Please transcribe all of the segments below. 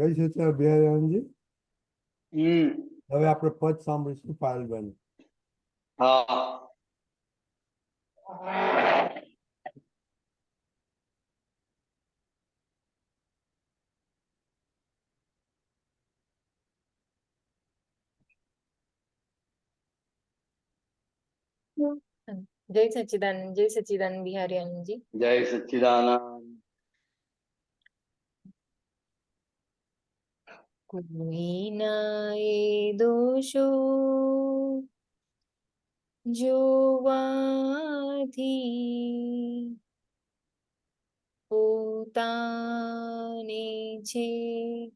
કઈ છે ત્યાં બિહારીજી? હમ હવે આપણે પદ સાંભળીશું પાયલબેન. હા. જય સચ્ચિદાનંદ બિહારી આનંદજી. જય સચ્ચિદાનંદ. કોઈ ના એ દોષો જોવાથી પોતાને છે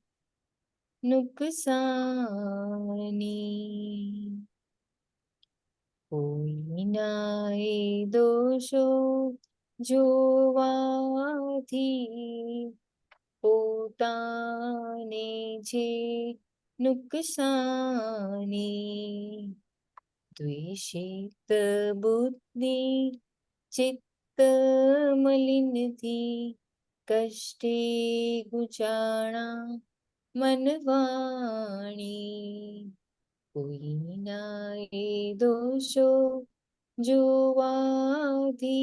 નુકસાની. કોઈના એ દોષો જોવાથી પોતાને છે નુકસાની. દ્વેષિત બુદ્ધિ ચિત્ત મલિનથી કષ્ટે ગુચાણા મનવાણી. કોઈના એ દોષો જોવાથી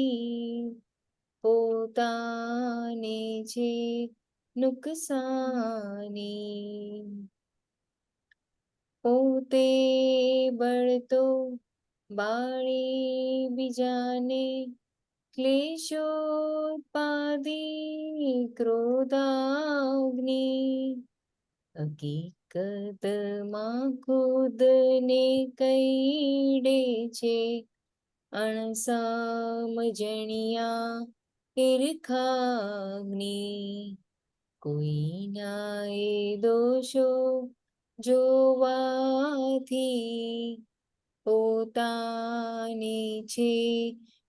પોતાને છે નુકસાની. પોતે બળતો બાળી બીજાને ક્લેશોત્પાદી ક્રોધાગ્નિ. હકીકતમાં ખુદને કઈડે છે અણસમજણિયા ઈર્ખાગ્નિ. કોઈના એ દોષો જોવાથી પોતાને છે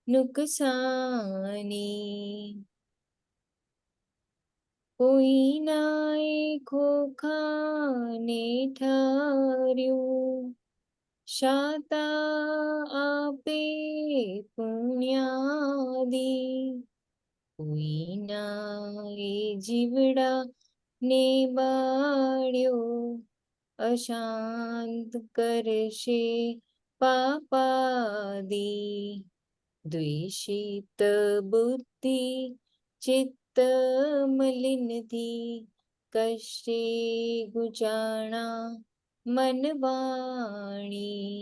નુકસાની. કોઈના એ ખોખાને ઠર્યું શાતા આપે પુણ્યાદી. કોઈના એ જીવડા ને બાળ્યો અશાંત કરશે પાપાદી. દ્વેષિત બુદ્ધિ ચિત્ત મલિનથી કષ્ટે ગુચાણા મનવાણી.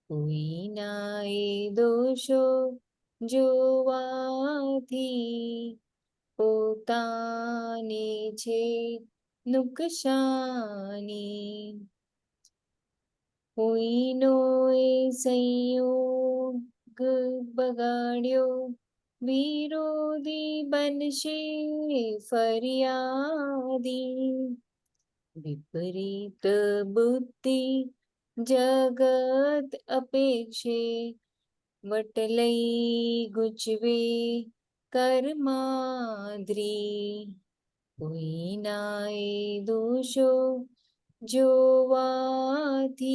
કોઈના એ દોષો જોવાથી પોતાને છે નુકસાની. કોઈનો એ સંયોગ બગાડ્યો વિરોધી બનશે ફરિયાદી. વિપરીત બુદ્ધિ જગત અપેક્ષે વટલઈ ગુચવે કર્માદ્રી. કોઈના એ દોષો જોવાથી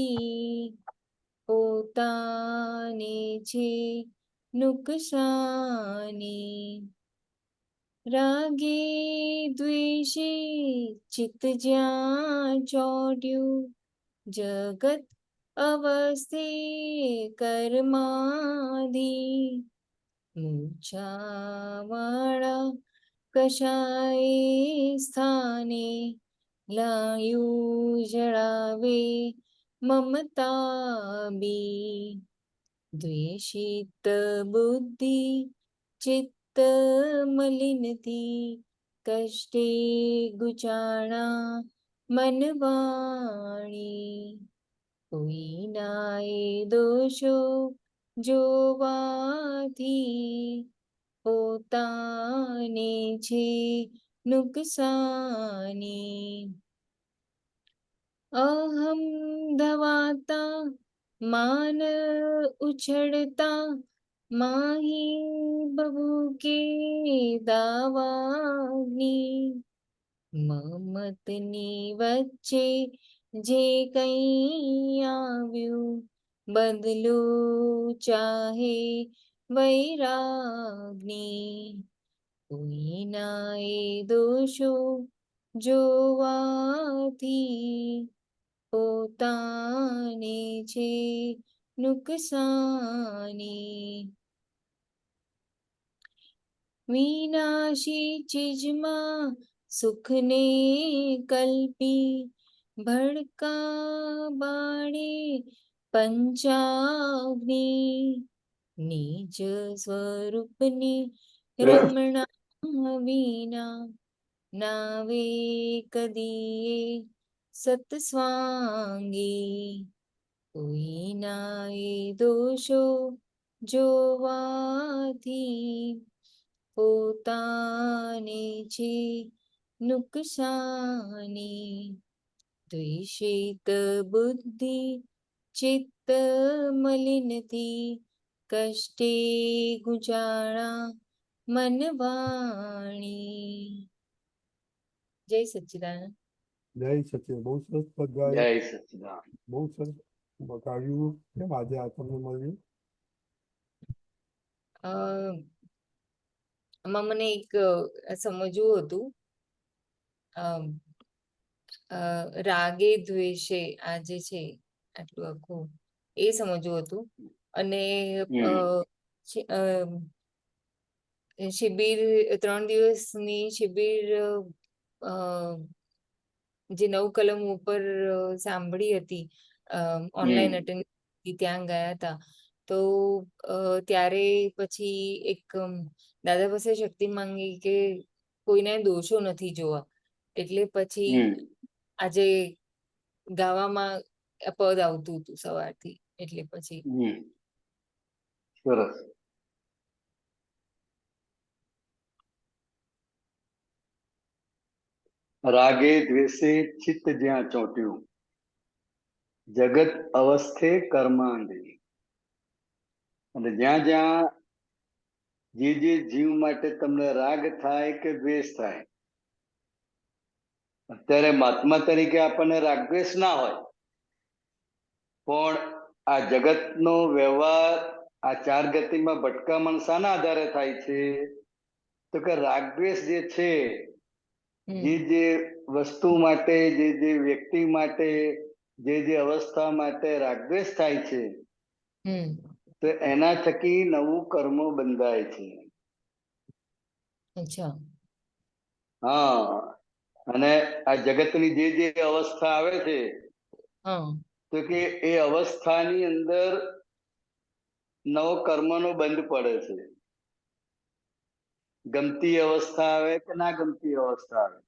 પોતાને છે નુકસાની. રાગે દ્વેષે ચિત્ત જ્યાં ચોટ્યું જગત અવસ્થે કર્માદી. મૂછાવાળા કશાય સ્થાને લાયું જળાવે મમતા બી. દ્વેષિત બુદ્ધિ ચિત્ત મલિનથી કષ્ટે ગુચાણા મનવાણી. કોઈના એ દોષો જોવાથી પોતાને છે નુકસાની. અહમ ધવાતા માન ઉછળતા માહી બબુ કે દાવાગ્નિ. મમતની વચ્ચે જે કઈ આવ્યું બદલું ચાહે વૈરાગ્નિ. કોઈના એ દોષો જોવાથી પોતાને છે નુકસાની. વિનાશી ચીજમાં સુખને કલ્પી ભડકા બાળે પંચાગ્નિ. નીચ સ્વરૂપની રમણા વિના નાવે કદીએ સતસ્વાંગી. કોઈના એ દોષો જોવાથી પોતાને છે નુકસાની. દ્વેષિત બુદ્ધિ ચિત્ત મલિનથી કષ્ટે ગુજારા મન વાણી. જય સચ્ચિદાનંદ. જય સચિન, બહુ સરસ પદ ગાયું, જય સચ્ચિદાનંદ. બહુ સરસ ગાયું. કેમ આજે આ તમને મળ્યું? આમાં મને એક સમજવું હતું. રાગે દ્વેષે આ જે છે આટલું આખું એ સમજવું હતું. અને શિબિર 3 દિવસની શિબિર જે 9 કલમ ઉપર સાંભળી હતી, ઓનલાઈન અટેન્ડ ત્યાં ગયા હતા. તો ત્યારે પછી એક દાદા પાસે શક્તિ માંગી કે કોઈના દોષો નથી જોવા. એટલે પછી આજે ગાવામાં પદ આવતું હતું સવારથી. એટલે પછી સરસ. રાગે દ્વેષે ચિત્ત જ્યાં ચોંટ્યું, જગત અવસ્થે કર્માંડી. અને જ્યાં જ્યાં જે જીવ માટે તમને રાગ થાય કે દ્વેષ થાય, અત્યારે મહાત્મા તરીકે આપણને રાગદ્વેષ ના હોય, પણ આ જગતનો વ્યવહાર આ 4 ગતિમાં ભટકામણ શાના આધારે થાય છે? તો કે રાગદ્વેષ જે છે, જે વસ્તુ માટે, જે વ્યક્તિ માટે, જે અવસ્થા માટે રાગદ્વેષ થાય છે, તો એના થકી નવું કર્મ બંધાય છે. અચ્છા. હા. અને આ જગતની જે અવસ્થા આવે છે, તો કે એ અવસ્થાની અંદર નવો કર્મનો બંધ પડે છે. ગમતી અવસ્થા આવે કે ના ગમતી અવસ્થા આવે.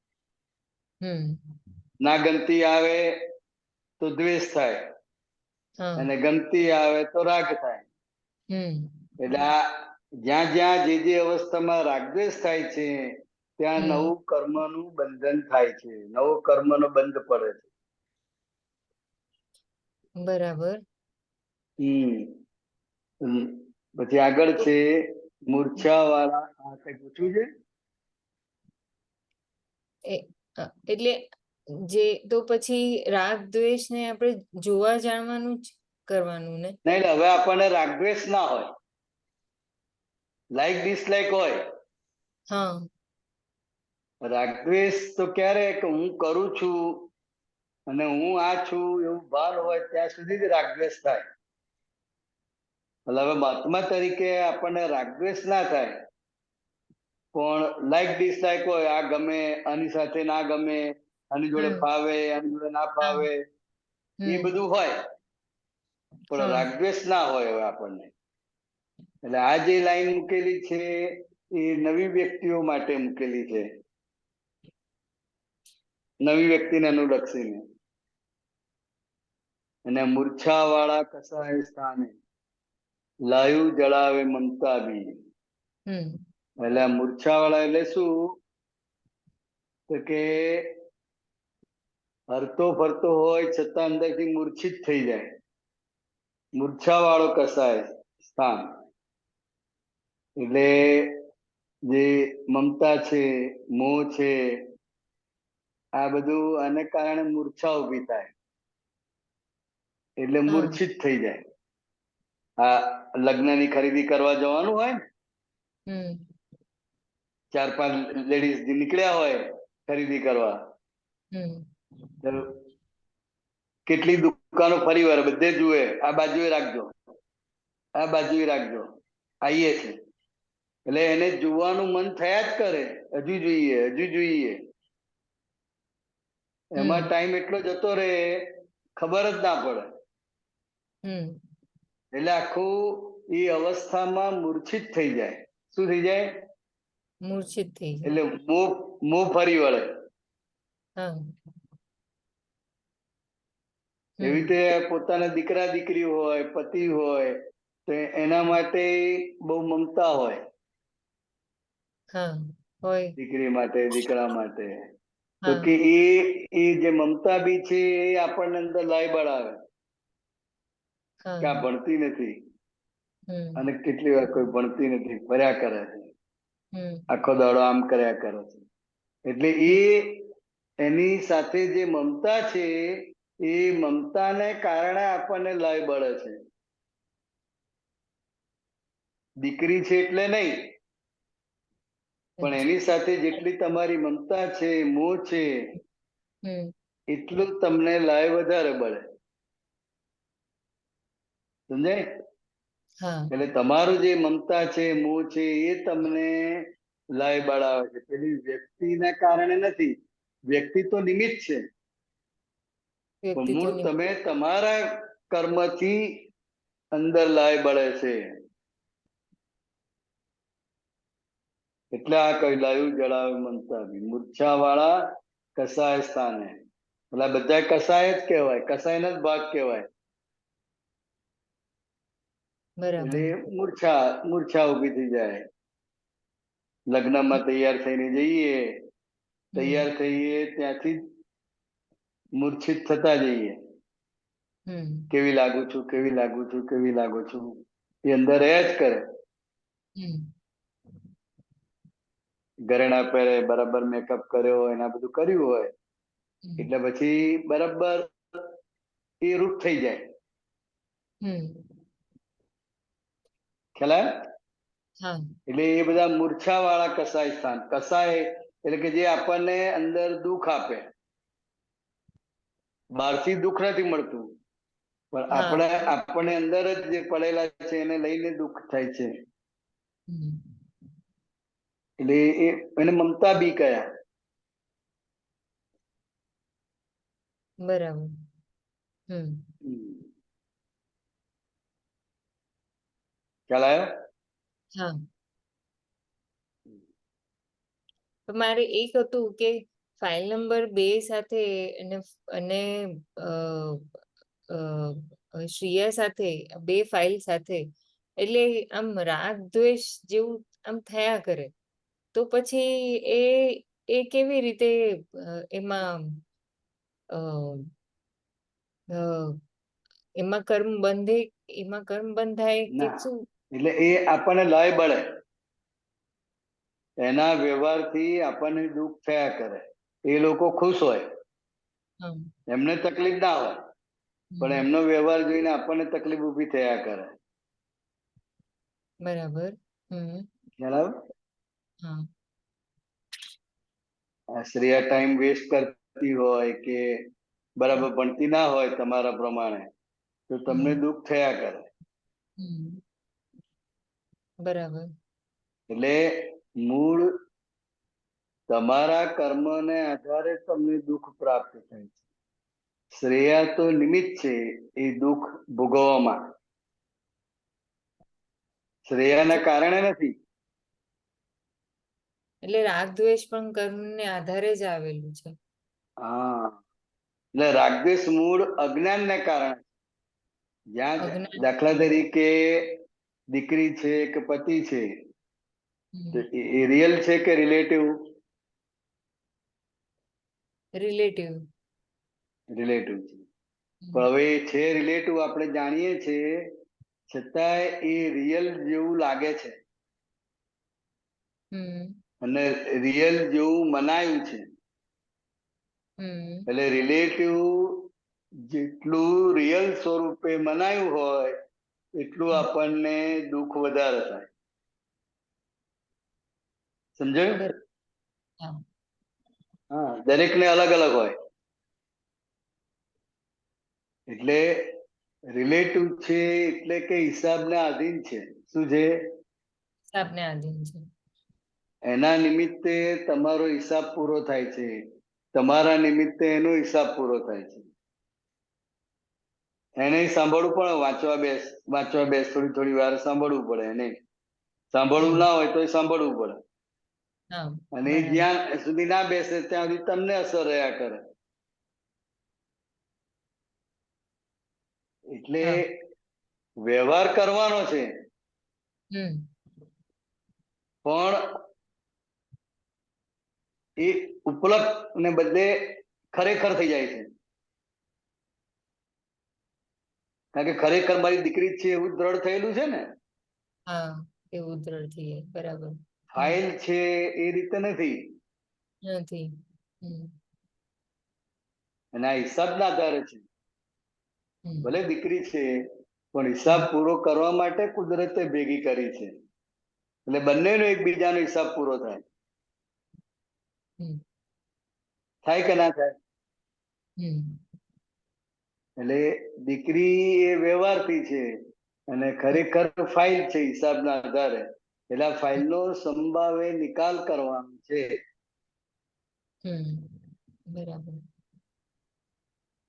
ના ગમતી આવે તો દ્વેષ થાય, અને ગમતી આવે તો રાગ થાય. એટલે આ જ્યાં જ્યાં જે અવસ્થામાં રાગદ્વેષ થાય છે, ત્યાં નવું કર્મનું બંધન થાય છે, નવો કર્મનો બંધ પડે છે. બરાબર. પછી આગળ છે મૂર્છા વાળા. કઈ પૂછવું છે? એટલે જે તો પછી રાગ દ્વેષ ને આપણે જોવા જાણવાનું જ કરવાનું ને? નહીં, હવે આપણને રાગદ્વેષ ના હોય, લાઈક ડિસલાઈક હોય. રાગદ્વેષ તો ક્યારે કે હું કરું છું અને હું આ છું એવું ભાન હોય ત્યાં સુધી જ રાગદ્વેષ થાય. એટલે હવે મહાત્મા તરીકે આપણને રાગદ્વેષ ના થાય, પણ લાઈક ડિસલાઈક હોય. આ ગમે, આની સાથે ના ગમે, આની જોડે ફાવે, આની જોડે ના ફાવે, એ બધું હોય, પણ રાગદ્વેષ ના હોય હવે આપણને. એટલે આ જે લાઈન મૂકેલી છે એ નવી વ્યક્તિઓ માટે મૂકેલી છે, નવી વ્યક્તિને અનુલક્ષીને. અને મૂર્છા વાળા કસાય સ્થાને લાયુ જળાવે મમતા બી. એટલે મૂર્છા વાળા એટલે શું? તો કે હરતો ફરતો હોય છતાં અંદરથી મૂર્છિત થઈ જાય. મૂર્છા વાળો કસાય સ્થાન એટલે જે મમતા છે, મોહ છે, આ બધું આને કારણે મૂર્છા ઉભી થાય, એટલે મૂર્છિત થઈ જાય. આ લગ્નની ખરીદી કરવા જવાનું હોય ને, 4-5 લેડીઝ નીકળ્યા હોય ખરીદી કરવા, હમ તો કેટલી દુકાનો ફરી વાર બધે જુએ, આ બાજુએ રાખજો, આ બાજુએ રાખજો, આવીએ છે એટલે એને જોવાનું મન થયા જ કરે, હજુ જોઈએ, હજુ જોઈએ. એમાં હમ ટાઈમ એટલો જતો રહે, ખબર જ ના પડે. હમ એટલે આખું એ અવસ્થામાં મૂર્છિત થઈ જાય. શું થઈ જાય? મૂર્છિત થઈ જાય. એટલે મોહ ફરી વળે. હા. એવી હમ રીતે પોતાના દીકરા દીકરી હોય, પતિ હોય, તો એના માટે બહુ મમતા હોય, હા હોય. દીકરી માટે, દીકરા માટે. તો હા કે એ જે મમતા બી છે એ આપણને અંદર લાઈ બળાવે હા. કે આ ભણતી નથી, હમ અને કેટલી વાર કોઈ ભણતી નથી, ફર્યા કરે છે, હમ આખો દાડો આમ કર્યા કરે છે. એટલે હમ એની સાથે જે મમતા છે એ મમતાને કારણે આપણને લાય બળે છે. દીકરી છે એટલે નહીં, પણ એની સાથે જેટલી તમારી મમતા છે, મોહ છે, હમ એટલું તમને લાય વધારે બળે. સમજાય? હા એટલે તમારું જે મમતા છે, મોહ છે, એ તમને લાય બળાવે છે. પેલી વ્યક્તિના કારણે નથી. વ્યક્તિ તો નિમિત્ત છે, પણ મૂળ વ્યક્તિત્વની. તમે તમારા કર્મથી અંદર લાય બળે છે. એટલે આ કહેલાયું જળાવે મમતા બી મૂર્છા વાળા કસાય સ્થાને. એટલે બધા કસાય જ કહેવાય, કસાયના જ ભાગ કહેવાય. બરાબર. એટલે મૂર્છા ઉભી થઈ જાય. લગ્નમાં તૈયાર થઈને જઈએ, તૈયાર હમ થઈએ ત્યાંથી મૂર્છિત થતા જઈએ. હમ કેવી લાગુ છું, કેવી લાગુ છું, કેવી લાગુ છું, એ અંદર રહ્યા જ કરે. હમ ઘરેણા પહેરે, બરાબર મેકઅપ કર્યો હોય, એના બધું કર્યું હોય, હમ એટલે પછી બરાબર એ રૂપ થઈ જાય. હમ ખ્યાલ આવ્યો? હા. એટલે એ બધા મૂર્છા વાળા કસાય સ્થાન. કસાય એટલે કે જે આપણને અંદર દુઃખ આપે. બહારથી દુઃખ નથી મળતું, પણ હા. આપણે અંદર જ જે પડેલા છે એને લઈને દુઃખ થાય છે. હમ એટલે એને મમતા બી કયા. બરાબર. હમ ખ્યાલ આવ્યો? હા. તો મારે એક હતું કે ફાઇલ નંબર 2 સાથે અને અને અ, શ્રેયા સાથે, 2 ફાઇલ સાથે એટલે આમ રાગ દ્વેષ જેવું આમ થયા કરે. તો પછી એ એ કેવી રીતે એમાં અ, અ, એમાં કર્મ બંધાય કે ના, શું? એટલે એ આપણને લય બળે. એના વ્યવહારથી આપણને દુઃખ થયા કરે. એ લોકો ખુશ હોય, હા. એમને તકલીફ ના હોય, પણ હમ એમનો વ્યવહાર જોઈને આપણને તકલીફ ઊભી થયા કરે. બરાબર. હમ ખ્યાલ આવ્યો? હા. શ્રેયા ટાઈમ વેસ્ટ કરતી હોય કે બરાબર ભણતી ના હોય તમારા પ્રમાણે, તો તમને હમ દુઃખ થયા કરે. હમ બરાબર. એટલે મૂળ તમારા કર્મને આધારે તમને દુઃખ પ્રાપ્ત થાય છે. શ્રેયા તો નિમિત્ત છે એ દુઃખ ભોગવવામાં, શ્રેયાના કારણે નથી. એટલે રાગ દ્વેષ પણ કર્મને આધારે જ આવેલું છે. હા, એટલે રાગદ્વેષ મૂળ અજ્ઞાનને કારણે. જ્યાં અજ્ઞાન. દાખલા તરીકે દીકરી છે કે પતિ છે, તો હમ એ રિયલ છે કે રિલેટિવ? રિલેટિવ. રિલેટિવ છે. હમ પણ હવે છે રિલેટિવ આપણે જાણીએ છીએ, છતાંય એ રિયલ જેવું લાગે છે હમ અને રિયલ જેવું મનાયું છે. હમ એટલે રિલેટિવ જેટલું રિયલ સ્વરૂપે મનાયું હોય, એટલું હમ. આપણને દુઃખ વધારે થાય. સમજાયું? બરાબર. હા. હા, દરેકને અલગ અલગ હોય. એટલે રિલેટિવ છે એટલે કે હિસાબને આધીન છે. શું છે? હિસાબને આધીન છે. એના નિમિત્તે તમારો હિસાબ પૂરો થાય છે, તમારા નિમિત્તે એનો હિસાબ પૂરો થાય છે. એને સાંભળવું પણ વાંચવા બેસ થોડી વાર સાંભળવું પડે. એને સાંભળવું ના હોય તો સાંભળવું પડે. હા, અને એ બરાબર. જ્યાં સુધી ના બેસે ત્યાં સુધી તમને અસર રહ્યા કરે. એટલે હા. વ્યવહાર કરવાનો છે, હમ પણ એ ઉપલબ્ધ ને બદલે ખરેખર થઈ જાય છે. કારણ કે ખરેખર મારી દીકરી જ છે એવું દ્રઢ થયેલું છે ને. હા, એવું દ્રઢ થઈ જાય. બરાબર. ફાઇલ છે એ રીતે નથી. નથી. અને આ હિસાબના આધારે છે. ભલે હમ દીકરી છે પણ હિસાબ હમ પૂરો કરવા માટે કુદરતે ભેગી કરી છે. એટલે બંનેનો એકબીજાનો હિસાબ પૂરો થાય. હમ થાય કે ના થાય? હમ એટલે દીકરી એ વ્યવહારથી છે અને ખરેખર ફાઇલ છે હિસાબના આધારે. એટલે આ ફાઇલનો સંભાવે નિકાલ કરવાનો છે. બરાબર.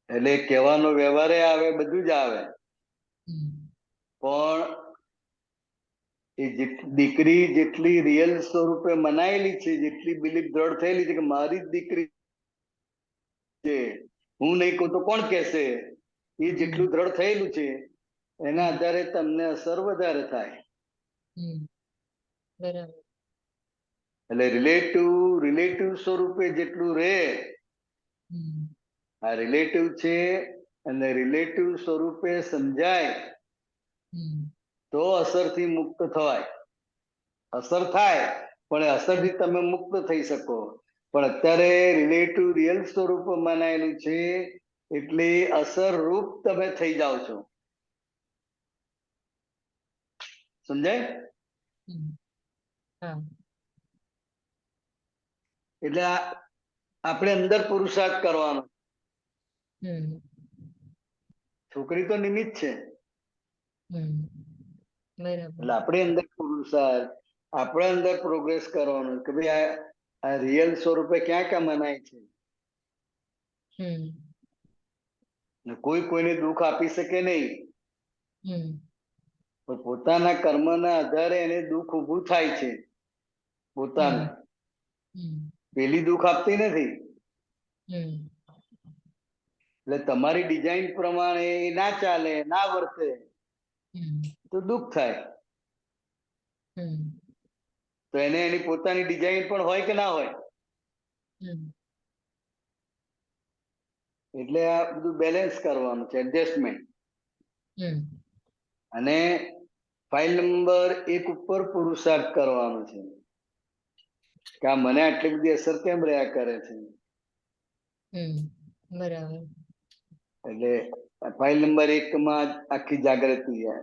એટલે કહેવાનો વ્યવહારે આવે, બધું જ આવે. પણ એ દીકરી જેટલી રિયલ સ્વરૂપે મનાયેલી છે, જેટલી બિલીફ દ્રઢ થયેલી છે કે મારી જ દીકરી છે, હું નહીં કહું તો કોણ કહેશે, એ જેટલું દ્રઢ થયેલું છે એના આધારે તમને અસર વધારે થાય. બરાબર. એટલે રિલેટિવ સ્વરૂપે જેટલું રહે, આ રિલેટિવ છે અને રિલેટિવ સ્વરૂપે સમજાય તો અસરથી મુક્ત થવાય. અસર થાય પણ અસરથી તમે મુક્ત થઈ શકો. પણ અત્યારે રિલેટિવ રિયલ સ્વરૂપ મનાયેલું છે એટલે અસર રૂપ તમે થઈ જાઓ છો. સમજાય? હા. એટલે આપણે અંદર પુરુષાર્થ કરવાનો. છોકરી તો નિમિત્ત છે. બરાબર. એટલે આપણે અંદર પુરુષાર્થ, આપણે અંદર પ્રોગ્રેસ કરવાનું કે ભાઈ આ રિયલ સ્વરૂપે ક્યાં ક્યાં મનાય છે. કોઈ કોઈને દુઃખ આપી શકે નહીં, પણ પોતાના કર્મના આધારે એને દુઃખ ઊભું થાય છે. પોતાને પેલી દુઃખ આપતી નથી. એટલે તમારી ડિઝાઇન પ્રમાણે એ ના ચાલે, ના વર્તે તો દુઃખ થાય. તો એને એની પોતાની ડિઝાઇન પણ હોય કે ના હોય. એટલે આ બધું બેલેન્સ કરવાનું છે, એડજસ્ટમેન્ટ. અને ફાઇલ નંબર 1 ઉપર પુરુષાર્થ કરવાનો છે કે આ મને આટલી બધી અસર કેમ રહ્યા કરે છે. બરાબર. એટલે ફાઇલ નંબર 1 માં આખી જાગૃતિ છે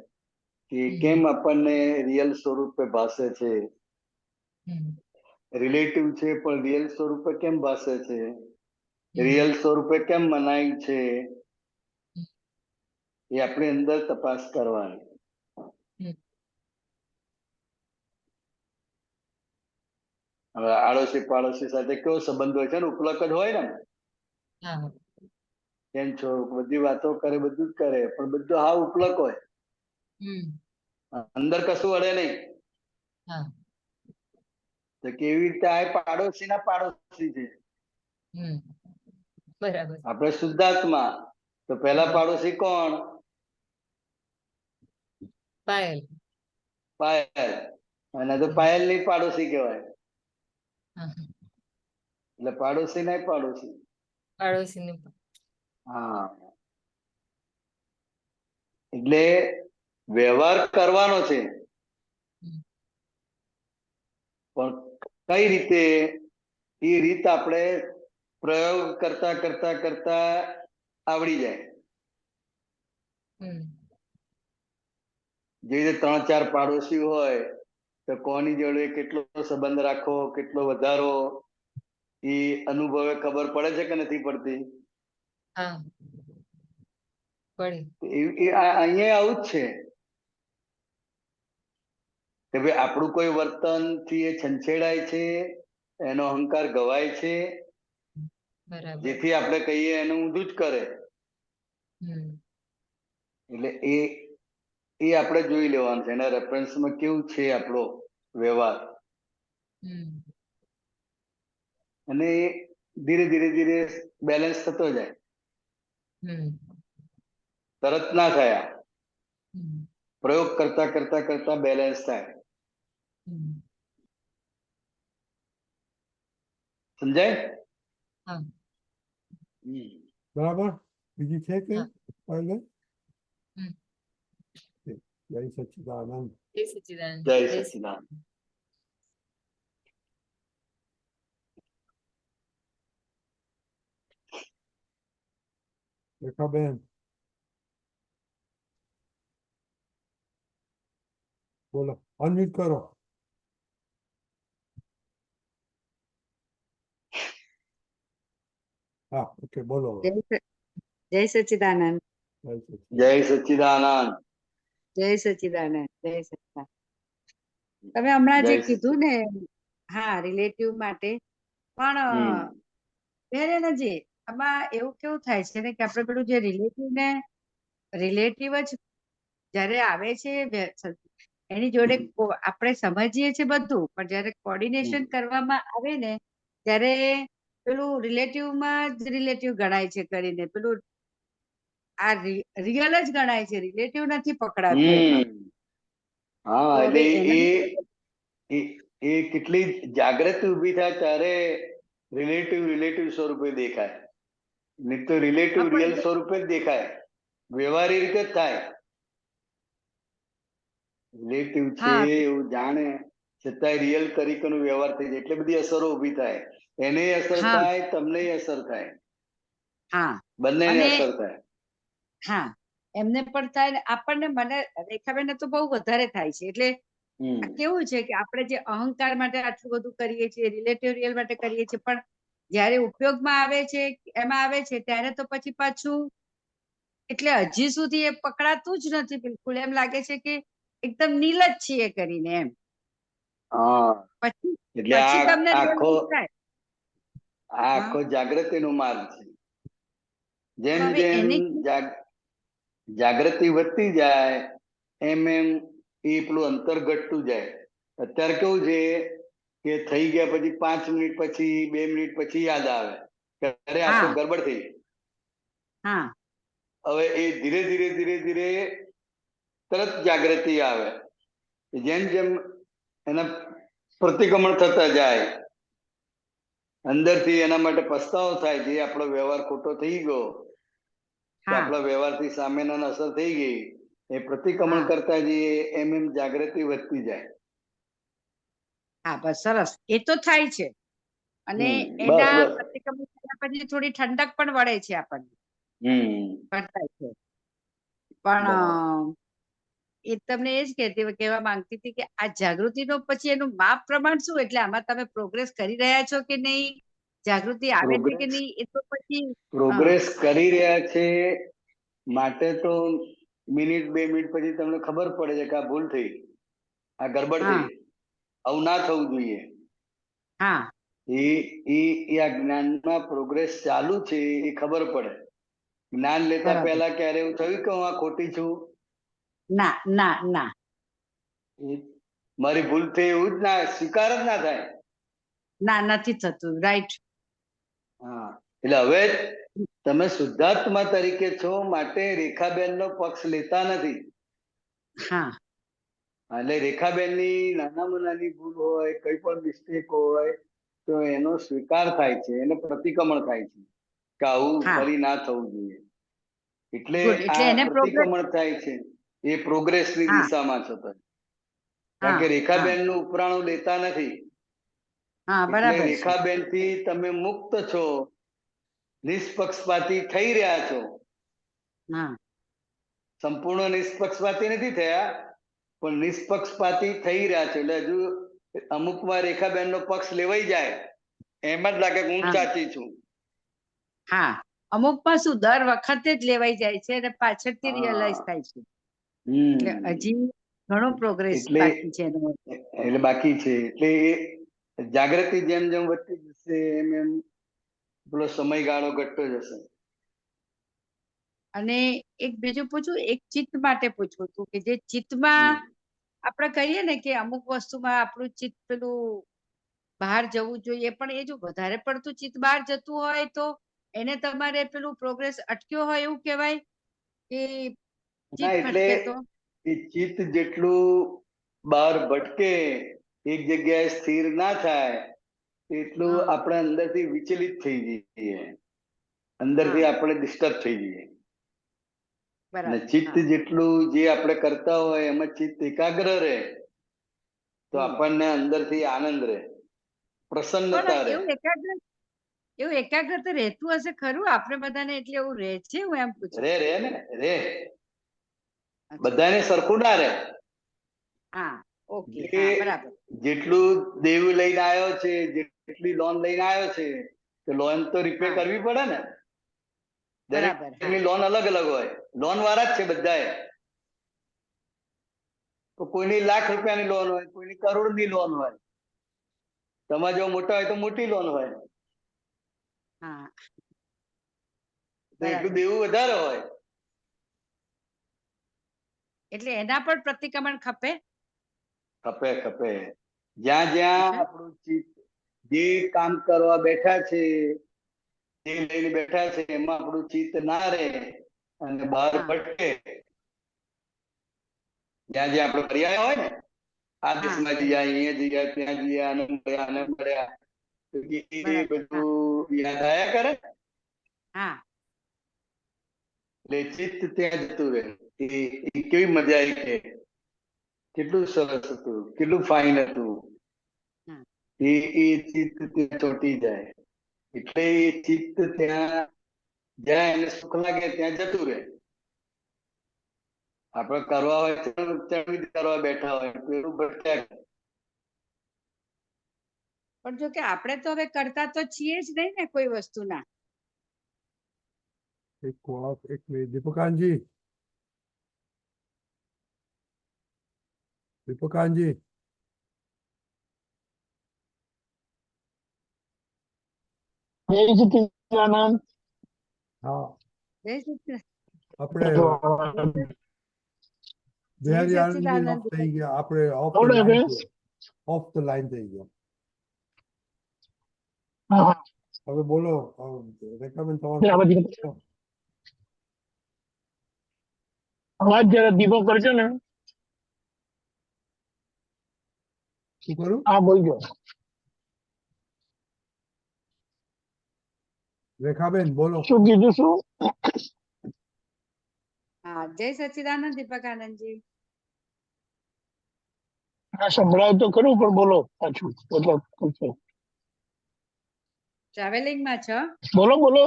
કે કેમ આપણને રિયલ સ્વરૂપે ભાસે છે. રિલેટિવ છે પણ રિયલ સ્વરૂપે કેમ ભાસે છે, રિયલ સ્વરૂપે કેમ મનાય છે, એ આપણે અંદર તપાસ કરવાની. હવે આડોશી પાડોશી સાથે કેવો સંબંધ હોય છે ને, ઉપલક જ હોય ને. કેમ છો, બધી વાતો કરે, બધું જ કરે, પણ બધું હા ઉપલક હોય. અંદર કશું અડે નહીં. તો કેવી રીતે આ પાડોશી ના પાડોશી છે. બરાબર. આપણે શુદ્ધાત્મા તો પેલા પાડોશી કોણ? પાયલ. પાયલ. અને તો પાયલ ની પાડોશી કહેવાય. એટલે પાડોશી ના પાડોશી. પાડોશીની. હા. એટલે વ્યવહાર કરવાનો છે, પણ કઈ રીતે એ રીત આપણે પ્રયોગ કરતા કરતા કરતા આવડી જાય. જે 3-4 પાડોશી હોય તો કોની જોડે કેટલો સંબંધ રાખવો, કેટલો વધારો, એ અનુભવે ખબર પડે છે કે નથી પડતી? હા પડે. અહીંયા આવું જ છે કે ભાઈ આપણું કોઈ વર્તન થી એ છંછેડાય છે, એનો અહંકાર ગવાય છે, બરાબર. જેથી આપણે કહીએ એનું ઊંધું જ કરે. એટલે એ આપણે જોઈ લેવાનું છે એના રેફરન્સમાં કેવું છે આપણો વ્યવહાર. અને એ ધીરે ધીરે ધીરે બેલેન્સ થતો જાય. તરત ના થયા, પ્રયોગ કરતા કરતા કરતા બેલેન્સ થાય. સમજાય? હા. બરાબર. બીજી છે કે હા. પહેલે? હમ. જય સચ્ચિદાનંદ. જય સચ્ચિદાનંદ. જય સચ્ચિદાનંદ. રેખાબેન બોલો, અનમ્યુટ કરો. હા, ઓકે, બોલો. જય સચ્ચિદાનંદ. જય સચ્ચિદાનંદ. જય સચ્ચિદાનંદ. જય સચ્ચિદાનંદ. તમે હમણાં જે કીધું ને, હા, રિલેટિવ માટે પણ બેન જે આમાં એવું કેવું થાય છે ને કે આપણે પેલું જે રિલેટિવ જ જયારે આવે છે એની જોડે આપણે સમજીએ છીએ બધું, પણ જયારે કોર્ડિનેશન કરવામાં આવે ને ત્યારે પેલું રિલેટિવમાં જ રિલેટિવ ગણાય છે કરીને પેલું આ રિયલ જ ગણાય છે, રિલેટિવ નથી પકડાતું એમાં. હા, તો હવે એટલે એ કેટલી જાગૃતિ ઉભી થાય ત્યારે રિલેટિવ સ્વરૂપે દેખાય, નહીં તો રિલેટિવ રિયલ સ્વરૂપે જ દેખાય. વ્યવહારિક રીતે જ થાય. રિલેટિવ છે એવું જાણે છતાં રિયલ તરીકેનો વ્યવહાર થઈ જાય એટલે બધી અસરો ઉભી થાય. એને અસર થાય, તમને અસર થાય. હા, બંનેને અસર થાય. હા, એમને પણ થાય, આપણને, મને રેખાબેન તો બહુ વધારે થાય છે. એટલે કેવું છે કે આપણે જે અહંકાર માટે આટલું બધું કરીએ છીએ, રિલેટિવ રિયલ માટે કરીએ છીએ, પણ જયારે ઉપયોગમાં આવે છે, એમાં આવે છે ત્યારે તો પછી પાછું એટલે હજી સુધી એ પકડાતું જ નથી બિલકુલ. એમ લાગે છે કે એકદમ નીલ જ છીએ કરીને એમ. એટલે પછી તમને આખો જાગૃતિનો માર્ગ છે. જેમ જેમ જાગૃતિ વધતી જાય એમ એમ એ પેલું અંતર ઘટતું જાય. અત્યારે કેવું છે કે થઈ ગયા પછી 5 મિનિટ પછી 2 મિનિટ પછી યાદ આવે કે અરે આ તો ગડબડ થઈ. હવે એ ધીરે ધીરે ધીરે ધીરે તરત જાગૃતિ આવે. જેમ જેમ એના પ્રતિક્રમણ થતા જાય, અંદરથી એના માટે પસ્તાવો થાય, જે આપણો વ્યવહાર ખોટો થઈ ગયો, આપણા વ્યવહારથી સામેના અસર થઈ ગઈ, એ પ્રતિક્રમણ કરતા જઈએ એમ એમ જાગૃતિ વધતી જાય. હા, બસ સરસ. એ તો થાય છે. અને બસ એના બસ પ્રતિક્રમણ થયા પછી થોડી ઠંડક પણ વળે છે આપણને. પણ એ તમને એ જ કહેવા માંગતી હતી કે આ જાગૃતિનો પછી એનું માપ પ્રમાણ શું? એટલે આમાં તમે પ્રોગ્રેસ કરી રહ્યા છો કે નહીં, જાગૃતિ આવે છે કે નહીં, એ તો પછી પ્રોગ્રેસ કરી રહ્યા છે માટે તો મિનિટ 2 મિનિટ પછી તમને ખબર પડે છે કે આ ભૂલ થઈ, આ ગડબડ થઈ, આવું ના થવું જોઈએ. એ આ જ્ઞાનમાં પ્રોગ્રેસ ચાલુ છે એ ખબર પડે. જ્ઞાન લેતા પહેલા ક્યારે એવું થયું કે હું આ ખોટી છું? ના ના ના, મારી ભૂલ થઈ એવું જ ના સ્વીકાર જ ના થાય. ના, નથી થતું. રાઈટ. હા, એટલે હવે તમે શુદ્ધાત્મા તરીકે છો માટે રેખાબેન નો પક્ષ લેતા નથી. એટલે રેખાબેનની નાનામાં નાની ભૂલ હોય, કઈ પણ મિસ્ટેક હોય તો એનો સ્વીકાર થાય છે, એનો પ્રતિક્રમણ થાય છે કે આવું ફરી ના થવું જોઈએ. એટલે આ પ્રતિક્રમણ થાય છે એ પ્રોગ્રેસની દિશામાં છો તમે. કારણ કે રેખાબેન નું ઉપરાણું લેતા નથી. એટલે રેખાબેન થી તમે મુક્ત છો, નિષ્પક્ષપાતી થઈ રહ્યા છો. સંપૂર્ણ નિષ્પક્ષપાતી નથી થયા, પણ નિષ્પક્ષપાતી થઈ રહ્યા છે. એટલે હજુ અમુક વાર રેખાબેન નો પક્ષ લેવાઈ જાય એમ જ લાગે કે હું હા. સાચી છું. હા, અમુકમાં શું દર વખતે જ લેવાઈ જાય છે અને પાછળથી હા. રિયલાઇઝ થાય છે. હમ એટલે હજી ઘણો પ્રોગ્રેસ એટલે બાકી છે એનો. એટલે બાકી છે એટલે એ જાગૃતિ જેમ જેમ વધતી જશે એમ એમ પેલો સમયગાળો ઘટતો જશે. અને એક બીજું પૂછું, એક ચિત્ત માટે પૂછવું હતું કે જે ચિત્તમાં આપણે કહીએ ને કે અમુક વસ્તુમાં આપણું ચિત્ત પેલું બહાર જવું જોઈએ, પણ એ જો વધારે પડતું ચિત્ત બહાર જતું હોય તો એને તમારે પેલું પ્રોગ્રેસ અટક્યો હોય એવું કહેવાય કે ના ચિત્ત એટલે ભટકે તો? એ ચિત્ત જેટલું બહાર ભટકે, એક જગ્યાએ સ્થિર ના થાય એટલું હા. આપણે અંદરથી વિચલિત થઈ જઈએ, અંદરથી હા. આપણે ડિસ્ટર્બ થઈ જઈએ. અને બરાબર. ચિત્ત હા. જેટલું જે આપણે કરતા હોય એમાં ચિત્ત એકાગ્ર રહે તો હમ. આપણને અંદરથી આનંદ રહે, પ્રસન્નતા પણ રહે. એવું એકાગ્ર તો રહેતું હશે ખરું આપણે બધાને, એટલે એવું રહે છે હું એમ પૂછું રે છું. રે ને રે અચ્છા. બધાને સરખું ના રહે. હા. ઓકે. જે હા, બરાબર. જેટલું દેવ લઈને આવ્યો છે, જેટલી લોન લઈને આવ્યો છે, તો લોન તો રિપે હા. કરવી પડે ને. દરેક બરાબર. હા. લોન અલગ અલગ હોય, લોન વાળા જ છે બધાએ. તો કોઈની ₹1,00,000ની લોન હોય, કોઈની કરોડની લોન હોય. તમારે જો મોટા હોય તો મોટી લોન હોય, હા. તો એટલું બરાબર. દેવું વધારે હોય. એટલે એના પર પ્રતિક્રમણ ખપે. ખપે ખપે. જ્યાં જ્યાં અચ્છા. આપણું ચિત્ત જે કામ કરવા બેઠા છે, જે લઈને બેઠા છે એમાં આપણું ચિત્ત ના રહે અને બહાર હા. ભટકે, જ્યાં જ્યાં આપણે પર્યાય હોય ને, આ હા. દેશમાં જઈએ, અહીંયા જઈએ, ત્યાં જઈએ, આને મળ્યા, આને મળ્યા, તો એ બરાબર. હા. બધું યાદ આયા કરે. હા. એટલે ચિત્ત ત્યાં જતું રહે. એ કેવી મજા આવી છે, કેટલું સરસ હતું, કેટલું ફાઇન હતું. હા. એ ચિત્ત ત્યાં ચોંટી જાય. એટલે એ ચિત્ત ત્યાં જ્યાં એને સુખ લાગે ત્યાં જતું રહે. આપણે કરવા હોય ચણવી કરવા બેઠા હોય તો એવું ભટક્યા કરે. પણ જો કે આપણે તો હવે કરતા તો છીએ જ નહીં ને કોઈ વસ્તુના. એક મિનિટ દીપકાનજી, દીપકાનજી, જય સચિદાનંદ. હા જય સચિદાનંદ. આપણે જય બિહારી આનંદજી સચિદાનંદ. ઓફ થઈ ગયા, આપણે ઓફ ધ થોડે લાઈન હવે થઈ, ઓફ ધ લાઈન થઈ ગયા. હા, હવે બોલો રેખાબેન, આ તમારો બધી અવાજ જરા ધીમો કરજો ને. શું કરું? હા, બોલજો. રેખાબેન બોલો. શું કીધું? શું? હા, જય સચિદાનંદ દીપકાનંદજી. આ સંભળાય તો ખરું, પણ બોલો પાછું. એટલે ટ્રાવેલિંગમાં છો? બોલો બોલો.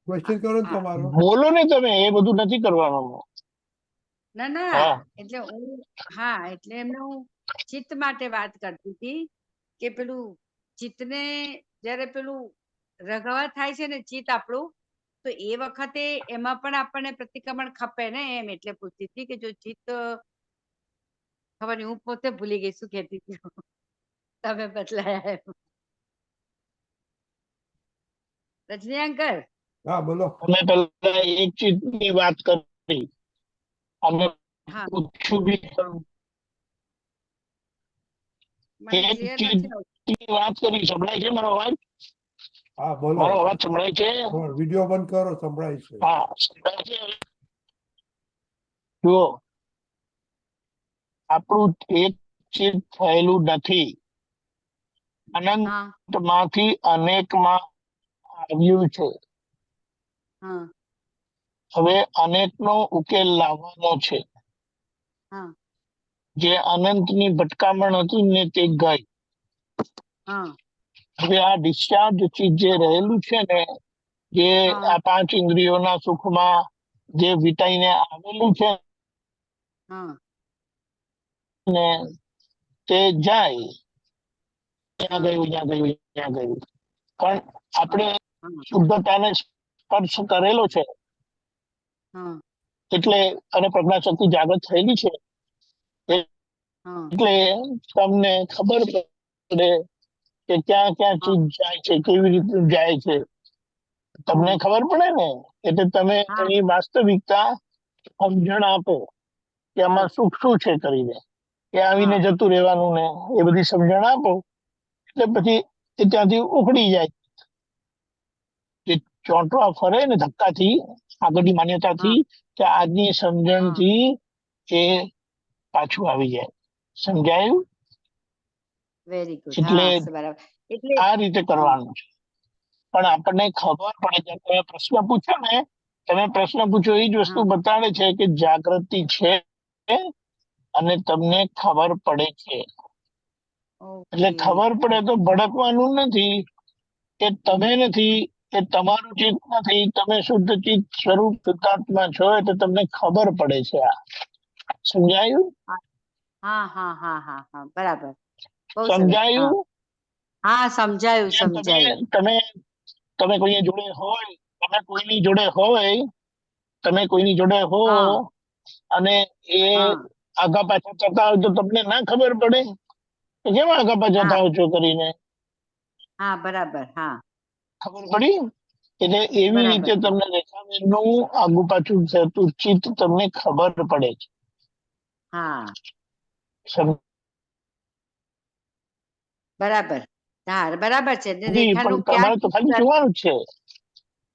ક્વેશ્ચન કરો ને હા. તમારો. બોલો ને તમે, એ બધું નથી કરવાનું. ના ના, હા. એટલે હું, હા, એટલે એમને હું ચિત્ત માટે વાત કરતી હતી કે પેલું ચિત્તને જ્યારે પેલું રગવા થાય છે ને ચિત્ત આપણું, તો એ વખતે એમાં પણ આપણને પ્રતિક્રમણ ખપે ને, એમ એટલે પૂછતી હતી કે જો ચિત્ત, ખબર નહીં, હું પોતે ભૂલી ગઈ શું કહેતી હતી. તમે બદલાયા એમ. રજની અંકલ. હા બોલો. અમે પેલા એક ચીજની વાત કરી, અમે હા, પૂછ્યું બી ખરું. મને એક ક્લિયર નથી આવતું. ચીજની વાત કરી. સંભળાય છે મારો અવાજ? હા બોલો. મારો અવાજ સંભળાય છે? વિડીયો બંધ કરો, સંભળાય છે. હા, સંભળાય છે. જુઓ, આપણું એક ચીજ થયેલું નથી, હા. અનંતમાંથી અનેકમાં આવ્યું છે. હા. હવે અનેકનો ઉકેલ લાવવાનો છે. હા. જે અનંતની ભટકામણ હતી ને તે ગઈ. હા. હવે આ ડિસ્ચાર્જ ચીજ જે રહેલું છે ને, જે હા. આ 5 ઇન્દ્રિયોના સુખમાં જે વીતાઈને આવેલું છે હા. ને, તે જાય. અહીંયા ગયું, અહીંયા ગયું, અહીંયા ગયું. પણ આપણે હા શુદ્ધતાને સ્પર્શ કરેલો છે, હા એટલે અને પ્રજ્ઞાશક્તિ જાગૃત થયેલી છે, હા એટલે તમને ખબર પડે કે ક્યાં ક્યાં ચીજ જાય છે, કેવી રીતે જાય છે. તમને ખબર પડે ને, એટલે તમે હા એની વાસ્તવિકતા સમજણ આપો કે આમાં સુખ શું છે કરીને, કે આવીને હા જતું રહેવાનું ને એ બધી સમજણ આપો, એટલે પછી એ ત્યાંથી ઉખડી જાય. જે ચોંટવા ફરે ને ધક્કાથી, આગળની હા માન્યતાથી, કે આજની હા સમજણથી એ પાછું આવી જાય. સમજાયું? Very good. એટલે હા બરાબર. એટલે આ રીતે હા કરવાનું છે. પણ આપણને ખબર પડે છે. તમે પ્રશ્ન પૂછો ને, તમે પ્રશ્ન પૂછો એ જ વસ્તુ હા બતાડે છે કે જાગૃતિ છે અને તમને ખબર પડે છે. એટલે ઓકે ખબર પડે તો ભડકવાનું નથી, કે તમે નથી, એ તમારું ચિત્ત નથી, તમે શુદ્ધ ચિત્ત સ્વરૂપ શુદ્ધાત્મા છો, એટલે તમને ખબર પડે છે. આ સમજાયું? હા હા હા હા હા બરાબર. બહુ સરસ. હા સમજાયું? હા સમજાયું એટલે તમે સમજાયું. તમે તમે કોઈની જોડે હોય, તમે કોઈની જોડે હોય, તમે કોઈની જોડે હો હા અને એ હા આગા પાછા થતા હોય તો તમને ના ખબર પડે કે કેમ આગા પાછા હા થાવ છો કરીને? હા બરાબર. હા ખબર પડી? એટલે એવી બરાબર. રીતે તમને રેખાબેનનું આગુ પાછું થતું ચિત્ત તમને ખબર પડે છે. હા સમજી? બરાબર. હા બરાબર છે. ને પણ રેખાનું ક્યાં તમારે તો ચિત્ત ખાલી જોવાનું જ છે.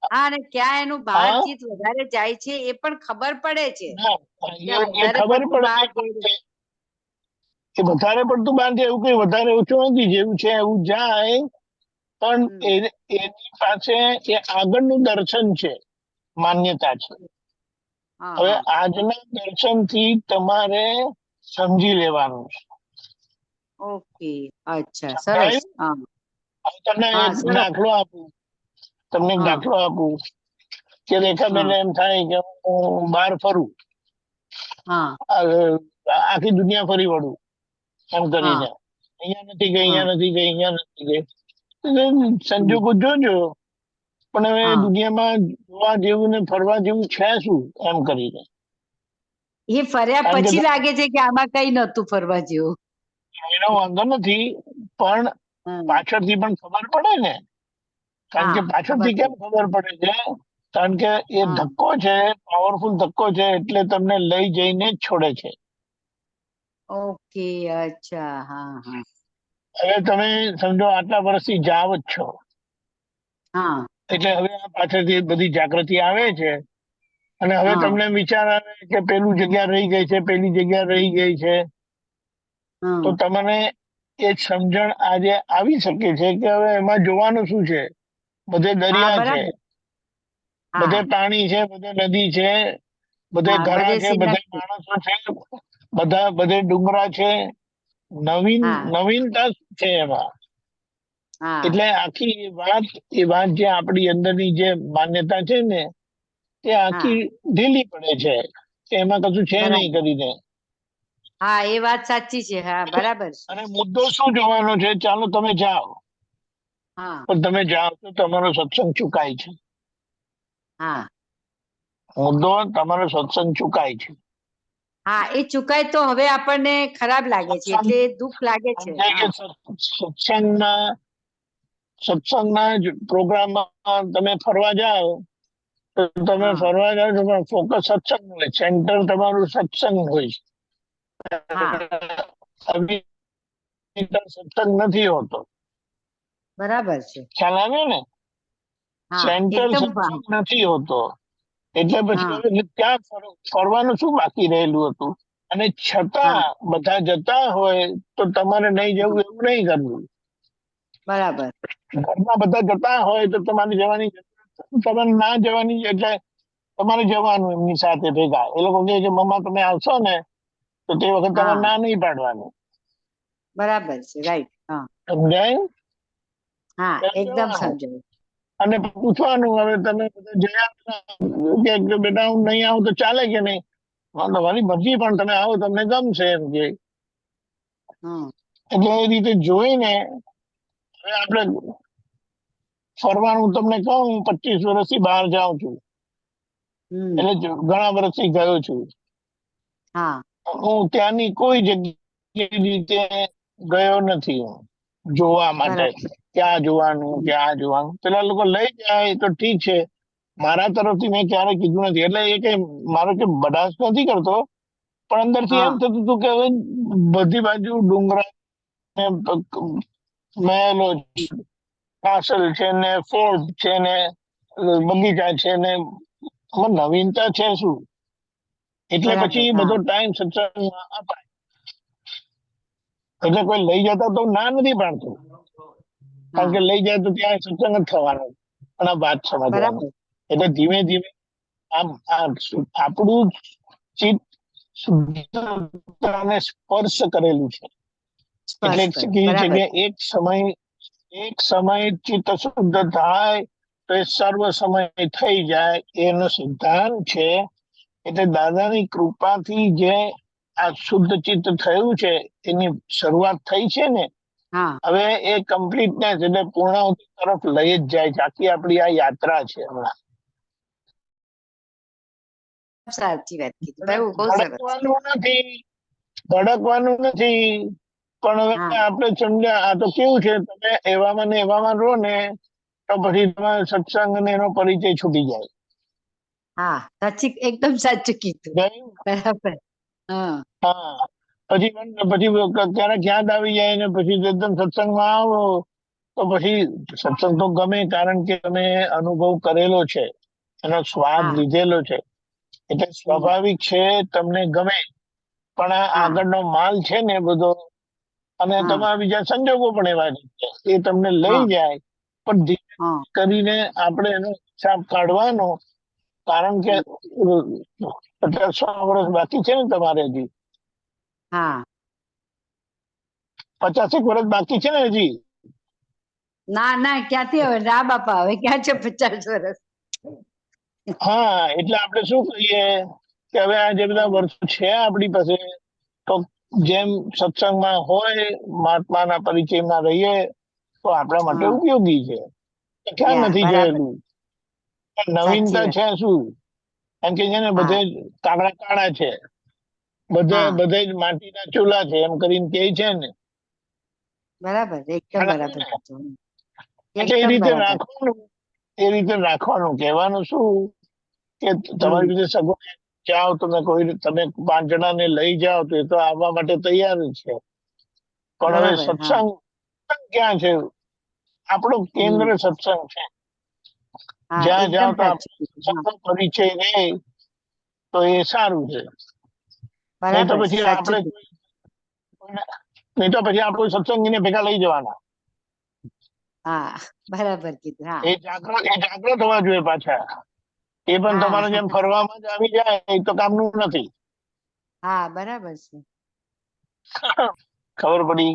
હા અને ક્યાં એનું બહાર હા ચિત્ત વધારે જાય છે એ પણ ખબર પડે છે. ના, ક્યાં એ વધારે ખબર પડતું બહાર પડે જઈ રહ્યું. છે કે વધારે પડતું બાંધે, એવું કઈ વધારે ઓછું નથી, જેવું છે એવું જાય. પણ હમ. એની પાસે એ આગળનું દર્શન છે, માન્યતા છે. હા હવે હા આજના દર્શનથી તમારે સમજી લેવાનું છે. ઓકે અચ્છા સરસ. સમજાયું? હા હવે તમને હા એક સરસ. દાખલો આપું, તમને એક હા દાખલો આપું કે હા રેખાબેન એમ થાય કે હું બહાર ફરું, હા આખી દુનિયા ફરી વળું એમ હા કરીને, અહીંયા નથી ગઈ, હા અહીંયા નથી ગઈ, અહીંયા નથી ગઈ. એટલે સંજોગો જોજો, પણ હવે હા દુનિયામાં જોવા જેવું ને ફરવા જેવું છે શું એમ કરીને. એ ફર્યા કારણ કે પછી લાગે છે કે આમાં કઈ નતું ફરવા જેવું. એનો વાંધો નથી, પણ હમ. પાછળથી પણ ખબર પડે ને. કારણ હા કે ખબર પાછળથી કેમ પડે. ખબર પડે છે? કારણ કે એ હા ધક્કો છે, પાવરફુલ ધક્કો છે, એટલે તમને લઈ જઈને જ છોડે છે. ઓકે અચ્છા હા હા હવે તમે સમજો આટલા વર્ષથી જાવ જ છો, હા એટલે હવે આ પાછળથી બધી જાગૃતિ આવે છે, અને હવે હા તમને વિચાર આવે કે પેલું જગ્યા રહી ગઈ છે, પેલી જગ્યા રહી ગઈ છે, તો હા તમને એ સમજણ આજે આવી શકે છે કે હવે એમાં જોવાનું શું છે? બધે હા દરિયા છે, બરાબર. બધે હા પાણી છે, બધે નદી છે, બધે હા ઘડા બધે છે, બધે સિનારી. માણસો છે, બધે ડુંગરા છે. હા નવીનતા છે એમાં. હા એટલે આખી એ વાત જે આપણી અંદરની જે માન્યતા છે ને, તે હા આખી ઢીલી પડે છે, કે એમાં કશું છે નહીં બરાબર. કરીને. હા એ વાત સાચી છે. હા બરાબર છે. અને મુદ્દો શું જોવાનો છે? ચાલો તમે જાઓ, હા પણ તમે જાઓ તો તમારો સત્સંગ ચુકાય છે. હા મુદ્દો તમારો સત્સંગ ચુકાય છે. હા એ ચુકાય તો હવે આપણને ખરાબ લાગે છે, સત્સંગ એટલે દુઃખ લાગે છે. સમજાય કે હા સત્સંગના પ્રોગ્રામમાં તમે ફરવા જાઓ, તો તમે હા ફરવા જાઓ છો, પણ ફોકસ સત્સંગ હોય, સેન્ટર તમારું સત્સંગ હોય છે. હા સત્સંગ નથી હોતો. બરાબર છે. ખ્યાલ આવ્યો ને? હા સેન્ટર એકદમ સત્સંગ નથી હોતો. એટલે પછી હા હવે ત્યાં ફરવાનું શું બાકી રહેલું હતું? અને હા છતાં બધા જતા હોય તો તમારે નહીં હા જવું એવું નહીં કરવું. બરાબર. ઘરના બધા જતા હોય તો તમારે જવાની તમારે ના જવાની, એટલે તમારે જવાનું એમની સાથે ભેગા. એ લોકો કહે કે મમ્મા તમે આવશો ને, તો તે વખત તમારે હા ના નહીં પાડવાનું. બરાબર છે. રાઈટ. હા સમજાય? હા એમ એકદમ કહેવાનું. સમજાયું. અને પૂછવાનું, હવે તમે બધા જયા કે બેટા હું નહીં આવું તો ચાલે કે નહીં? હા તમારી મરજી, પણ તમે આવો તમને ગમશે એમ કે. હમ એટલે એ રીતે જોઈને હવે આપણે ફરવાનું તમને કહું, હું 25 વર્ષથી બહાર જાઉં છું, હમ એટલે ઘણા વર્ષથી ગયો છું. હા હું ત્યાંની કોઈ જગ્યાએ રીતે ગયો નથી હું જોવા માટે. બરાબર ક્યાં જોવાનું, ક્યાં જોવાનું, પેલા લોકો લઈ જાય તો ઠીક છે, મારા તરફથી મેં ક્યારે કીધું નથી. એટલે એ કઈ મારો કે બડાસ નથી કરતો, પણ અંદરથી હા એમ થતું હતું કે હવે બધી બાજુ ડુંગરા ને મહેલો છે, કાસલ છે ને, ફોર્ટ છે ને, બગીચા છે ને, આમાં નવીનતા છે શું? એટલે બરાબર પછી હા બધો ટાઈમ સત્સંગમાં અપાય. એટલે કોઈ લઈ જતા તો ના નથી પાડતું, કારણ હા કે લઈ જાય તો ત્યાં સત્સંગ જ થવાનો. પણ આ વાત સમજવાની. બરાબર એટલે ધીમે ધીમે આમ આપણું ચિત્ત શુદ્ધતાને સ્પર્શ કરેલું છે. એટલે સ્પર્શ કરે કીધી છે બરાબર કે એક સમય ચિત્ત શુદ્ધ થાય તો એ સર્વ સમય થઈ જાય, એનો સિદ્ધાંત છે. એટલે દાદાની કૃપાથી જે આ શુદ્ધ ચિત્ત થયું છે, એની શરૂઆત થઈ છે ને, હા હવે એ કમ્પ્લીટનેસ એટલે પૂર્ણાહુતિ તરફ લઈ જ જાય છે. આખી આપણી આ યાત્રા છે હમણાં. સાચી વાત કીધી બહુ બહુ સરસ ભડકવાનું નથી, ભડકવાનું નથી, પણ હવે હા આપણે સમજ્યા. આ તો કેવું છે, તમે એવામાં ને એવામાં રહો ને તો પછી તમારે સત્સંગ ને એનો પરિચય છૂટી જાય. હા સાચી એકદમ સાચું કીધું ગયું? બરાબર હા હા, પછી ક્યારેક યાદ આવી જાય ને પછી એકદમ સત્સંગમાં આવો તો પછી સત્સંગ તો ગમે, કારણ કે તમે અનુભવ કરેલો છે, એનો સ્વાદ હા લીધેલો છે, એટલે હમ સ્વાભાવિક છે તમને ગમે. પણ આ હા આગળનો માલ છે ને બધો, અને હા તમારા બીજા સંજોગો પણ એવા છે, એ તમને લઈ હા જાય. પણ ધીરે હા કરીને આપણે એનો હિસાબ કાઢવાનો, કારણ કે 50-100 વર્ષ બાકી છે ને તમારે હજી. હા 50 વર્ષ બાકી છે ને હજી. ના ના ક્યાંથી હવે રા બાપા હવે ક્યાં છે 50 વર્ષ હા, એટલે આપણે શું કહીએ કે હવે આ જે બધા વર્ષો છે આપણી પાસે, તો જેમ સત્સંગમાં હોય, મહાત્માના પરિચયમાં રહીએ તો આપણા માટે હા ઉપયોગી છે. ક્યાં યા નથી બરાબર જોયેલું. પણ સાચી નવીનતા વાત છે શું? કારણ કે છે ને હા બધે કાળા કાળા છે, બધે હા બધે જ માટીના ચૂલા છે એમ કરીને કહે છે ને. બરાબર એકદમ બરાબર બરાબર ને? કીધું એટલે એ એકદમ રીતે બરાબર રાખવાનું, એ રીતે રાખવાનું. કહેવાનું શું કે હમ તમારી રીતે સગવડ જાઓ, તમે 5 જણાને લઈ જાઓ તો એ તો આવવા માટે તૈયાર જ છે. પણ હવે બરાબર હા સત્સંગ ક્યાં છે? આપણું કેન્દ્ર હમ સત્સંગ છે. હા જ્યાં એકદમ જાઓ તો સાચું આપણે કીધું હા સત્સંગનો પરિચય રહે તો એ સારું છે. નહીં તો બરાબર પછી સાચું આપણે કીધું નહીં તો પછી આપણે સત્સંગીને ભેગા લઈ જવાના. હા બરાબર કીધું હા એ જાગ્રત હોવા જોઈએ પાછા. એ પણ હા તમારે જેમ ફરવામાં જ આવી જાય એ તો કામનું નથી. હા બરાબર છે ખબર પડી?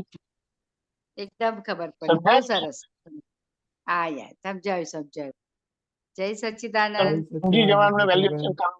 એકદમ ખબર પડી બહુ સમજાય ને? સરસ હા યાર સમજાયું જય જય સચ્ચિદાનંદ સમજી સચ્ચિદાનંદ જવાનું, વેલ્યુ દાદા.